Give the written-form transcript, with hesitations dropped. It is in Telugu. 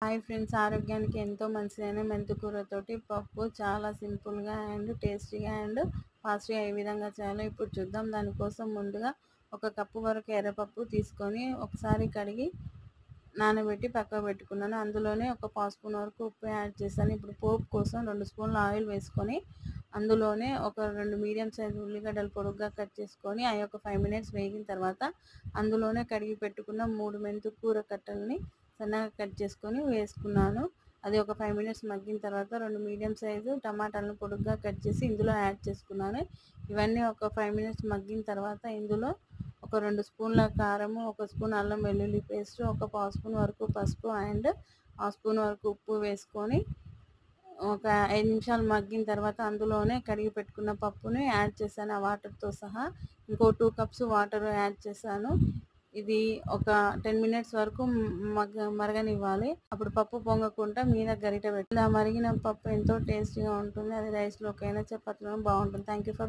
హాయ్ ఫ్రెండ్స్, ఆరోగ్యానికి ఎంతో మంచిదైన మెంతికూరతోటి పప్పు చాలా సింపుల్గా అండ్ టేస్టీగా అండ్ ఫాస్ట్గా ఏ విధంగా చేయాలో ఇప్పుడు చూద్దాం. దానికోసం ముందుగా ఒక కప్పు వరకు ఎర్రపప్పు తీసుకొని ఒకసారి కడిగి నానబెట్టి పక్కకు పెట్టుకున్నాను. అందులోనే ఒక పావు స్పూన్ వరకు ఉప్పు యాడ్ చేశాను. ఇప్పుడు పోపు కోసం 2 స్పూన్ల ఆయిల్ వేసుకొని అందులోనే ఒక 2 మీడియం సైజు ఉల్లిగడ్డలు పొడుగ్గా కట్ చేసుకొని అవి ఒక 5 మినిట్స్ వేగిన తర్వాత అందులోనే కడిగి పెట్టుకున్న 3 మెంతికూర కట్టల్ని సన్నగా కట్ చేసుకొని వేసుకున్నాను. అది ఒక 5 మినిట్స్ మగ్గిన తర్వాత 2 మీడియం సైజు టమాటాలను పొడుగ్గా కట్ చేసి ఇందులో యాడ్ చేసుకున్నాను. ఇవన్నీ ఒక 5 మినిట్స్ మగ్గిన తర్వాత ఇందులో ఒక 2 స్పూన్ల కారము, 1 స్పూన్ అల్లం వెల్లుల్లి పేస్ట్, ఒక పావు స్పూన్ వరకు పసుపు అండ్ హాఫ్ స్పూన్ వరకు ఉప్పు వేసుకొని ఒక 5 నిమిషాలు మగ్గిన తర్వాత అందులోనే కడిగి పెట్టుకున్న పప్పుని యాడ్ చేశాను. ఆ వాటర్తో సహా ఇంకో 2 కప్స్ వాటర్ యాడ్ చేశాను. ఇది ఒక 10 మినిట్స్ వరకు మరగనివ్వాలి. అప్పుడు పప్పు పొంగకుండా మీద గరిట పెట్టి ఇలా మరిగిన పప్పు ఎంతో టేస్టీగా ఉంటుంది. అది రైస్లోకైనా చపాతీలోనైనా బాగుంటుంది. Thank you for